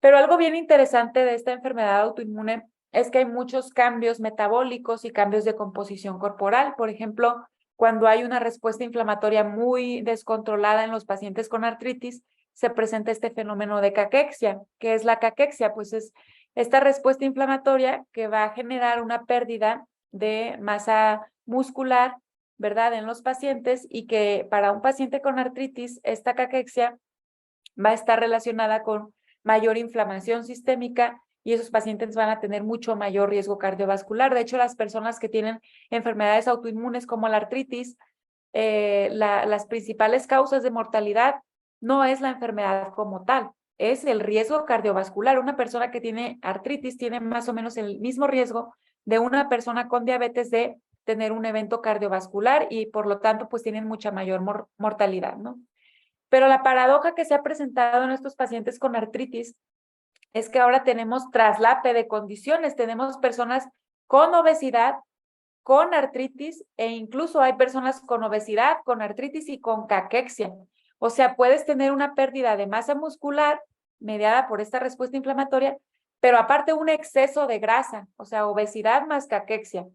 Pero algo bien interesante de esta enfermedad autoinmune es que hay muchos cambios metabólicos y cambios de composición corporal. Por ejemplo, cuando hay una respuesta inflamatoria muy descontrolada en los pacientes con artritis, se presenta este fenómeno de caquexia. ¿Qué es la caquexia? Pues es esta respuesta inflamatoria que va a generar una pérdida de masa muscular, ¿verdad?, en los pacientes, y que para un paciente con artritis, esta caquexia va a estar relacionada con mayor inflamación sistémica, y esos pacientes van a tener mucho mayor riesgo cardiovascular. De hecho, las personas que tienen enfermedades autoinmunes como la artritis, las principales causas de mortalidad no es la enfermedad como tal, es el riesgo cardiovascular. Una persona que tiene artritis tiene más o menos el mismo riesgo de una persona con diabetes de tener un evento cardiovascular, y por lo tanto, pues tienen mucha mayor mortalidad, ¿no? Pero la paradoja que se ha presentado en estos pacientes con artritis es que ahora tenemos traslape de condiciones. Tenemos personas con obesidad, con artritis e incluso hay personas con obesidad, con artritis y con caquexia. O sea, puedes tener una pérdida de masa muscular mediada por esta respuesta inflamatoria, pero aparte un exceso de grasa, o sea, obesidad más caquexia.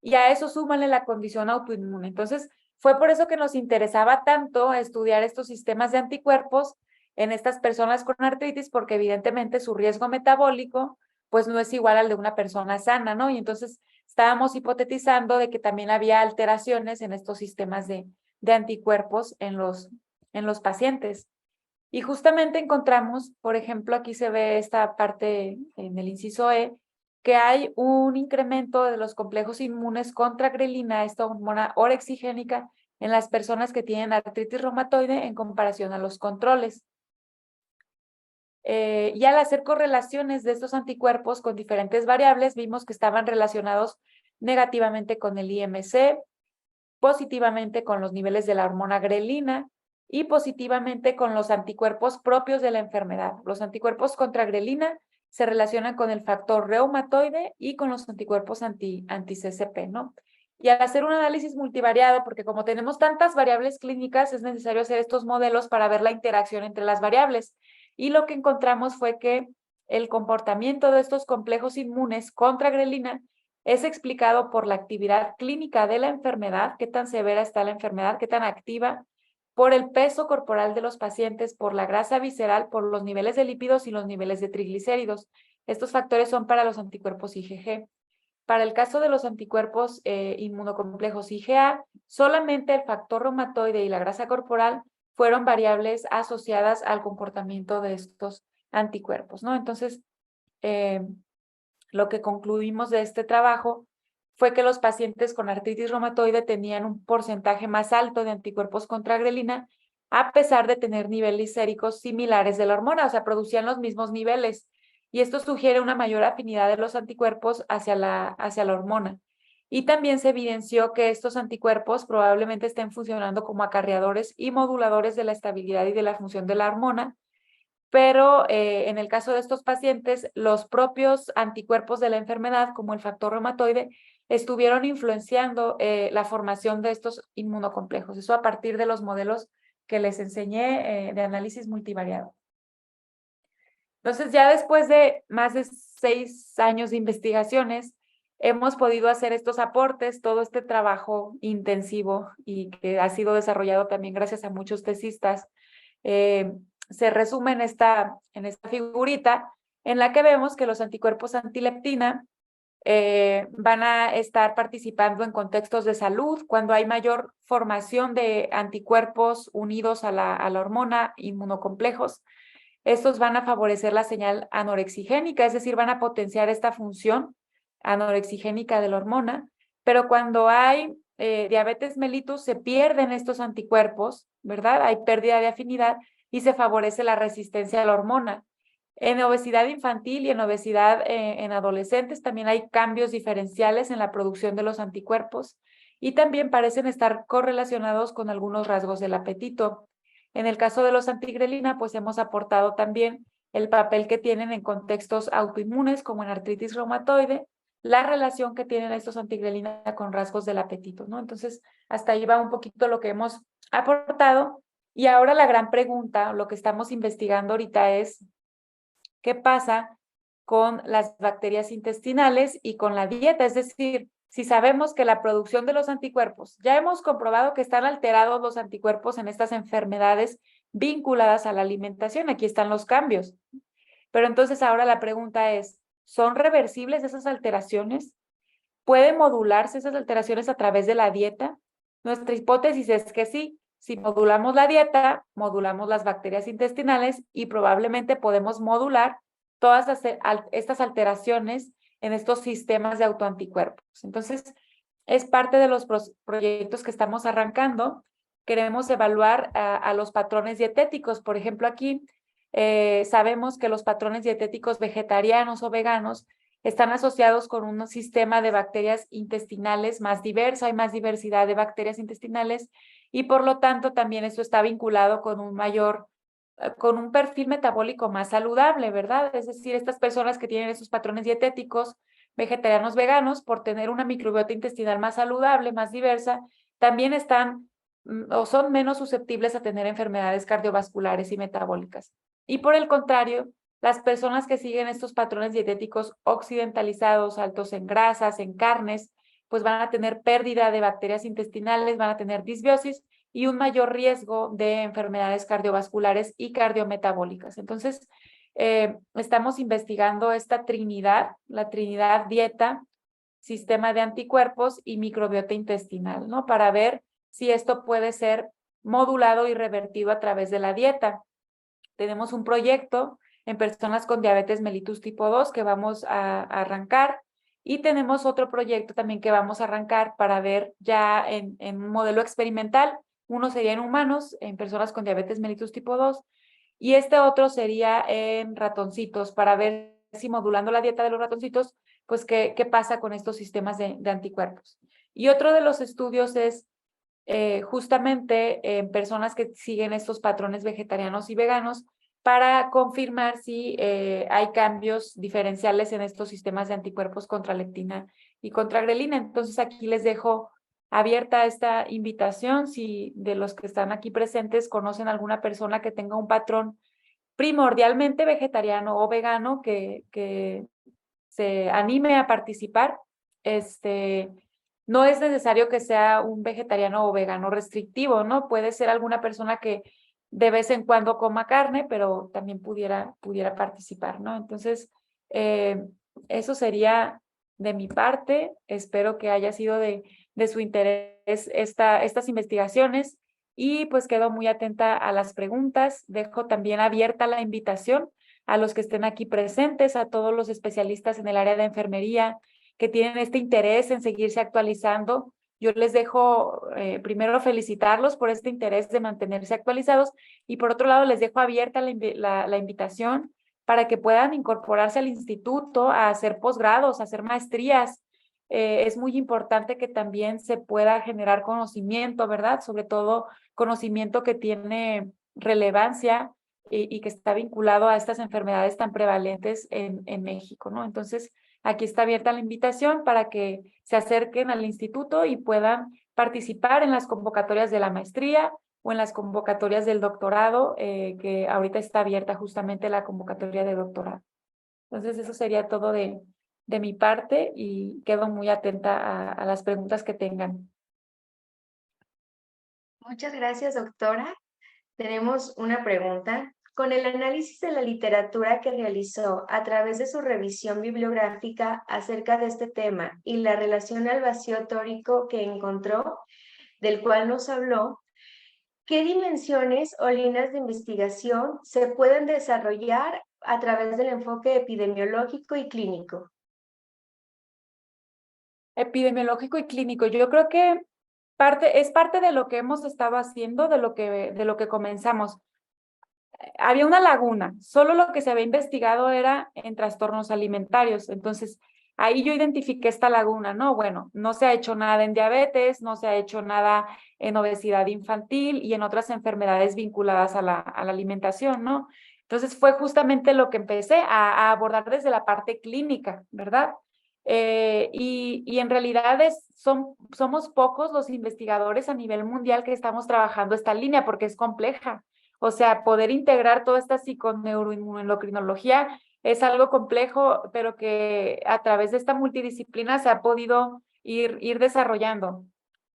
Y a eso súmale la condición autoinmune. Entonces, fue por eso que nos interesaba tanto estudiar estos sistemas de anticuerpos en estas personas con artritis, porque evidentemente su riesgo metabólico pues no es igual al de una persona sana, ¿no? Y entonces estábamos hipotetizando de que también había alteraciones en estos sistemas de anticuerpos en los pacientes. Y justamente encontramos, por ejemplo, aquí se ve esta parte en el inciso E, que hay un incremento de los complejos inmunes contra grelina, esta hormona orexigénica, en las personas que tienen artritis reumatoide en comparación a los controles. Y al hacer correlaciones de estos anticuerpos con diferentes variables, vimos que estaban relacionados negativamente con el IMC, positivamente con los niveles de la hormona grelina y positivamente con los anticuerpos propios de la enfermedad. Los anticuerpos contra grelina se relacionan con el factor reumatoide y con los anticuerpos anti-CCP, ¿no? Y al hacer un análisis multivariado, porque como tenemos tantas variables clínicas, es necesario hacer estos modelos para ver la interacción entre las variables. Y lo que encontramos fue que el comportamiento de estos complejos inmunes contra grelina es explicado por la actividad clínica de la enfermedad, qué tan severa está la enfermedad, qué tan activa, por el peso corporal de los pacientes, por la grasa visceral, por los niveles de lípidos y los niveles de triglicéridos. Estos factores son para los anticuerpos IgG. Para el caso de los anticuerpos inmunocomplejos IgA, solamente el factor reumatoide y la grasa corporal fueron variables asociadas al comportamiento de estos anticuerpos, ¿no? Entonces, lo que concluimos de este trabajo fue que los pacientes con artritis reumatoide tenían un porcentaje más alto de anticuerpos contra grelina, a pesar de tener niveles séricos similares de la hormona, o sea, producían los mismos niveles. Y esto sugiere una mayor afinidad de los anticuerpos hacia la hormona. Y también se evidenció que estos anticuerpos probablemente estén funcionando como acarreadores y moduladores de la estabilidad y de la función de la hormona, pero en el caso de estos pacientes, los propios anticuerpos de la enfermedad, como el factor reumatoide, estuvieron influenciando la formación de estos inmunocomplejos. Eso a partir de los modelos que les enseñé de análisis multivariado. Entonces, ya después de más de 6 años de investigaciones, hemos podido hacer estos aportes, todo este trabajo intensivo y que ha sido desarrollado también gracias a muchos tesistas. Se resume en esta figurita en la que vemos que los anticuerpos antileptina van a estar participando en contextos de salud cuando hay mayor formación de anticuerpos unidos a la hormona, inmunocomplejos. Estos van a favorecer la señal anorexigénica, es decir, van a potenciar esta función anorexigénica de la hormona, pero cuando hay diabetes mellitus se pierden estos anticuerpos, ¿verdad? Hay pérdida de afinidad y se favorece la resistencia a la hormona. En obesidad infantil y en obesidad en adolescentes también hay cambios diferenciales en la producción de los anticuerpos y también parecen estar correlacionados con algunos rasgos del apetito. En el caso de los antigrelina, pues hemos aportado también el papel que tienen en contextos autoinmunes como en artritis reumatoide, la relación que tienen estos antigrelina con rasgos del apetito, ¿no? Entonces, hasta ahí va un poquito lo que hemos aportado. Y ahora la gran pregunta, lo que estamos investigando ahorita es, ¿qué pasa con las bacterias intestinales y con la dieta? Es decir, si sabemos que la producción de los anticuerpos, ya hemos comprobado que están alterados los anticuerpos en estas enfermedades vinculadas a la alimentación, aquí están los cambios. Pero entonces ahora la pregunta es, ¿son reversibles esas alteraciones? ¿Pueden modularse esas alteraciones a través de la dieta? Nuestra hipótesis es que sí. Si modulamos la dieta, modulamos las bacterias intestinales y probablemente podemos modular todas estas alteraciones en estos sistemas de autoanticuerpos. Entonces, es parte de los proyectos que estamos arrancando. Queremos evaluar a los patrones dietéticos. Por ejemplo, aquí sabemos que los patrones dietéticos vegetarianos o veganos están asociados con un sistema de bacterias intestinales más diverso, hay más diversidad de bacterias intestinales y por lo tanto también eso está vinculado con con un perfil metabólico más saludable, ¿verdad? Es decir, estas personas que tienen esos patrones dietéticos vegetarianos veganos, por tener una microbiota intestinal más saludable, más diversa, también están o son menos susceptibles a tener enfermedades cardiovasculares y metabólicas. Y por el contrario, las personas que siguen estos patrones dietéticos occidentalizados, altos en grasas, en carnes, pues van a tener pérdida de bacterias intestinales, van a tener disbiosis y un mayor riesgo de enfermedades cardiovasculares y cardiometabólicas. Entonces, estamos investigando esta trinidad, la trinidad dieta, sistema de anticuerpos y microbiota intestinal, ¿no? Para ver si esto puede ser modulado y revertido a través de la dieta. Tenemos un proyecto en personas con diabetes mellitus tipo 2 que vamos a arrancar, y tenemos otro proyecto también que vamos a arrancar para ver ya en un modelo experimental. Uno sería en humanos, en personas con diabetes mellitus tipo 2, y este otro sería en ratoncitos, para ver si modulando la dieta de los ratoncitos, pues qué pasa con estos sistemas de anticuerpos. Y otro de los estudios es justamente en personas que siguen estos patrones vegetarianos y veganos, para confirmar si hay cambios diferenciales en estos sistemas de anticuerpos contra leptina y contra grelina. Entonces aquí les dejo abierta esta invitación. Si de los que están aquí presentes conocen alguna persona que tenga un patrón primordialmente vegetariano o vegano, que se anime a participar. No es necesario que sea un vegetariano o vegano restrictivo, ¿no? Puede ser alguna persona que de vez en cuando coma carne, pero también pudiera participar, ¿no? Entonces, eso sería de mi parte. Espero que haya sido de su interés estas investigaciones, y pues quedo muy atenta a las preguntas. Dejo también abierta la invitación a los que estén aquí presentes, a todos los especialistas en el área de enfermería que tienen este interés en seguirse actualizando. Yo les dejo primero felicitarlos por este interés de mantenerse actualizados, y por otro lado les dejo abierta la invitación para que puedan incorporarse al instituto, a hacer posgrados, a hacer maestrías. Es muy importante que también se pueda generar conocimiento, ¿verdad? Sobre todo conocimiento que tiene relevancia y que está vinculado a estas enfermedades tan prevalentes en México, ¿no? Entonces, aquí está abierta la invitación para que se acerquen al instituto y puedan participar en las convocatorias de la maestría o en las convocatorias del doctorado, que ahorita está abierta justamente la convocatoria de doctorado. Entonces, eso sería todo de mi parte, y quedo muy atenta a las preguntas que tengan. Muchas gracias, doctora. Tenemos una pregunta. Con el análisis de la literatura que realizó a través de su revisión bibliográfica acerca de este tema y la relación al vacío tórico que encontró, del cual nos habló, ¿qué dimensiones o líneas de investigación se pueden desarrollar a través del enfoque epidemiológico y clínico? Epidemiológico y clínico. Yo creo que es parte de lo que hemos estado haciendo, de lo que comenzamos. Había una laguna, solo lo que se había investigado era en trastornos alimentarios. Entonces, ahí yo identifiqué esta laguna, ¿no? Bueno, no se ha hecho nada en diabetes, no se ha hecho nada en obesidad infantil y en otras enfermedades vinculadas a la alimentación, ¿no? Entonces, fue justamente lo que empecé a abordar desde la parte clínica, ¿verdad? Y en realidad somos pocos los investigadores a nivel mundial que estamos trabajando esta línea, porque es compleja. O sea, poder integrar toda esta psiconeuroendocrinología es algo complejo, pero que a través de esta multidisciplina se ha podido ir desarrollando.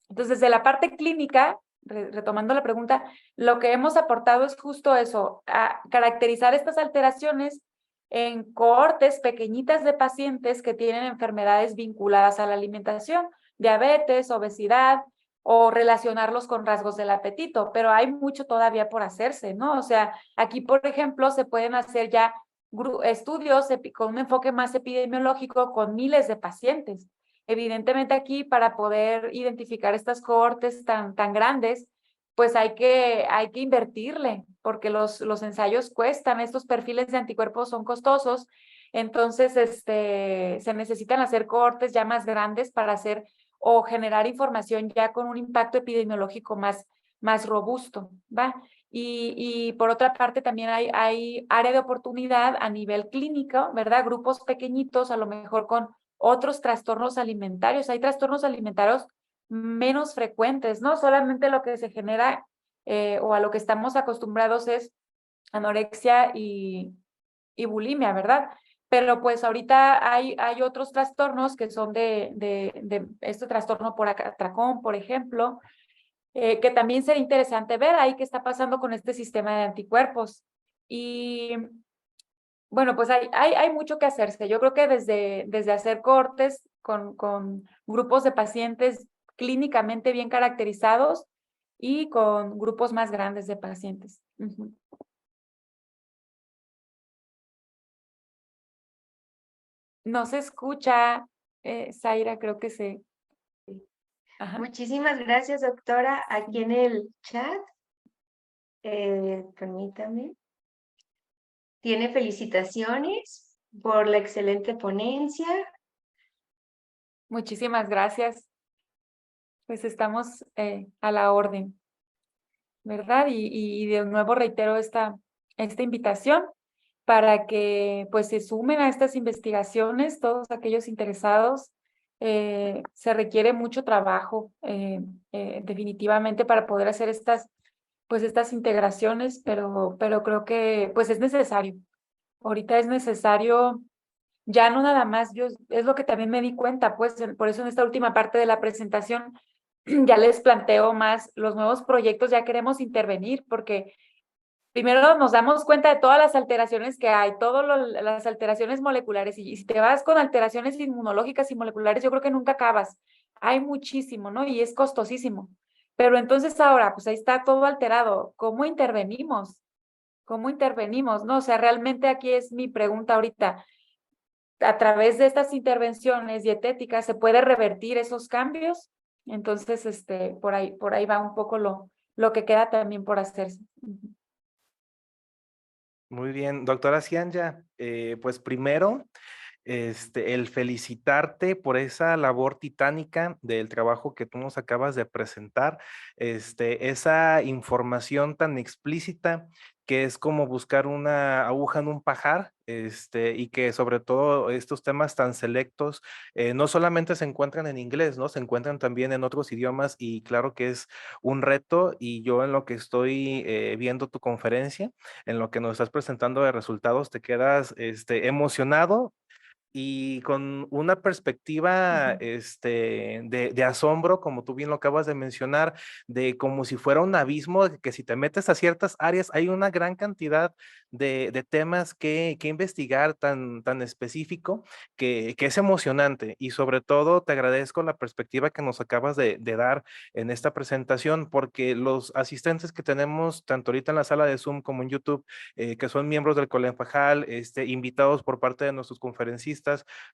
Entonces, desde la parte clínica, retomando la pregunta, lo que hemos aportado es justo eso, a caracterizar estas alteraciones en cohortes pequeñitas de pacientes que tienen enfermedades vinculadas a la alimentación, diabetes, obesidad, o relacionarlos con rasgos del apetito, pero hay mucho todavía por hacerse, ¿no? O sea, aquí, por ejemplo, se pueden hacer ya estudios con un enfoque más epidemiológico con miles de pacientes. Evidentemente aquí, para poder identificar estas cohortes tan grandes, pues hay que invertirle, porque los ensayos cuestan, estos perfiles de anticuerpos son costosos. Entonces se necesitan hacer cohortes ya más grandes para hacer o generar información ya con un impacto epidemiológico más robusto, ¿va? Y por otra parte también hay área de oportunidad a nivel clínico, ¿verdad? Grupos pequeñitos, a lo mejor con otros trastornos alimentarios. Hay trastornos alimentarios menos frecuentes, ¿no? Solamente lo que se genera o a lo que estamos acostumbrados es anorexia y bulimia, ¿verdad? Pero pues ahorita hay otros trastornos que son de este trastorno por atracón, por ejemplo, que también sería interesante ver ahí qué está pasando con este sistema de anticuerpos. Y bueno, pues hay mucho que hacerse. Yo creo que desde hacer cortes con grupos de pacientes clínicamente bien caracterizados y con grupos más grandes de pacientes. Ujú. No se escucha, Zaira, creo que se... Ajá. Muchísimas gracias, doctora. Aquí en el chat, permítame, tiene felicitaciones por la excelente ponencia. Muchísimas gracias. Pues estamos a la orden, ¿verdad? Y de nuevo reitero esta invitación para que pues se sumen a estas investigaciones todos aquellos interesados. Se requiere mucho trabajo definitivamente para poder hacer estas integraciones, pero creo que pues es necesario. Ahorita es necesario, ya no nada más, yo es lo que también me di cuenta, pues por eso en esta última parte de la presentación ya les planteo más los nuevos proyectos, ya queremos intervenir, porque primero nos damos cuenta de todas las alteraciones que hay, todas las alteraciones moleculares, y si te vas con alteraciones inmunológicas y moleculares, yo creo que nunca acabas. Hay muchísimo, ¿no? Y es costosísimo. Pero entonces ahora, pues ahí está todo alterado. ¿Cómo intervenimos? ¿Cómo intervenimos? No, o sea, realmente aquí es mi pregunta ahorita. A través de estas intervenciones dietéticas, ¿se puede revertir esos cambios? Entonces, por ahí va un poco lo que queda también por hacerse. Muy bien, doctora Cianya, pues primero, el felicitarte por esa labor titánica del trabajo que tú nos acabas de presentar, esa información tan explícita que es como buscar una aguja en un pajar, y que sobre todo estos temas tan selectos no solamente se encuentran en inglés, ¿no? Se encuentran también en otros idiomas y claro que es un reto y yo en lo que estoy viendo tu conferencia, en lo que nos estás presentando de resultados, te quedas emocionado y con una perspectiva de asombro, como tú bien lo acabas de mencionar, de como si fuera un abismo, de que si te metes a ciertas áreas hay una gran cantidad de temas que investigar tan específico que es emocionante y sobre todo te agradezco la perspectiva que nos acabas de dar en esta presentación porque los asistentes que tenemos tanto ahorita en la sala de Zoom como en YouTube, que son miembros del Colenfajal, invitados por parte de nuestros conferencistas,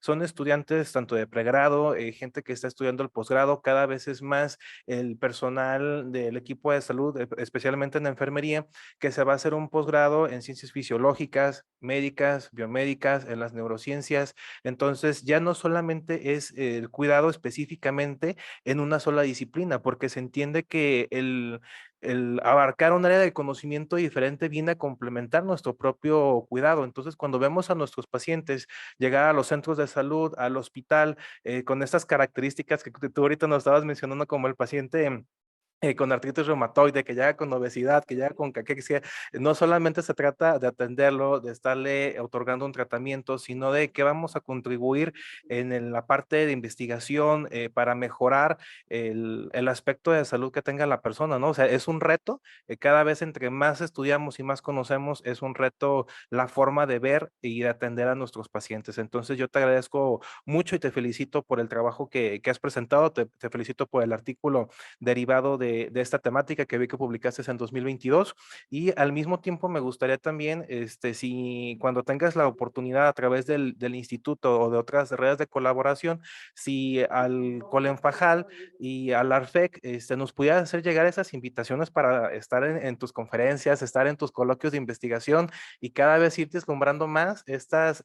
son estudiantes tanto de pregrado, gente que está estudiando el posgrado, cada vez es más el personal del equipo de salud, especialmente en la enfermería, que se va a hacer un posgrado en ciencias fisiológicas, médicas, biomédicas, en las neurociencias. Entonces, ya no solamente es el cuidado específicamente en una sola disciplina, porque se entiende que el abarcar un área de conocimiento diferente viene a complementar nuestro propio cuidado. Entonces, cuando vemos a nuestros pacientes llegar a los centros de salud, al hospital, con estas características que tú ahorita nos estabas mencionando como el paciente con artritis reumatoide, que llega con obesidad, que llega con caquexia, no solamente se trata de atenderlo, de estarle otorgando un tratamiento, sino de que vamos a contribuir la parte de investigación para mejorar el aspecto de salud que tenga la persona, ¿no? O sea, es un reto, cada vez entre más estudiamos y más conocemos, es un reto la forma de ver y de atender a nuestros pacientes. Entonces, yo te agradezco mucho y te felicito por el trabajo que has presentado, te felicito por el artículo derivado de esta temática que vi que publicaste en 2022 y al mismo tiempo me gustaría también, si cuando tengas la oportunidad a través del instituto o de otras redes de colaboración, si al Colenfajal y al ARFEC nos pudieras hacer llegar esas invitaciones para estar en tus conferencias, estar en tus coloquios de investigación y cada vez ir deslumbrando más estas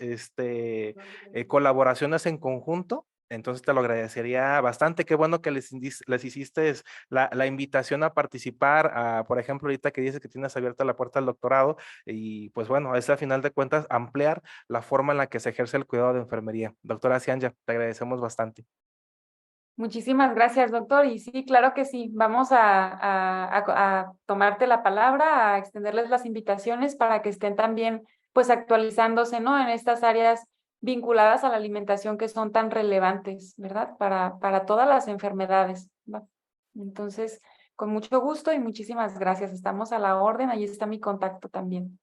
colaboraciones en conjunto Entonces te lo agradecería bastante. Qué bueno que les hiciste la invitación a participar, por ejemplo, ahorita que dices que tienes abierta la puerta al doctorado y pues bueno, es a final de cuentas ampliar la forma en la que se ejerce el cuidado de enfermería. Doctora Cianya, te agradecemos bastante. Muchísimas gracias, doctor. Y sí, claro que sí. Vamos a tomarte la palabra, a extenderles las invitaciones para que estén también, pues, actualizándose, ¿no? En estas áreas vinculadas a la alimentación que son tan relevantes, ¿verdad? Para todas las enfermedades, ¿va? Entonces, con mucho gusto y muchísimas gracias. Estamos a la orden. Ahí está mi contacto también.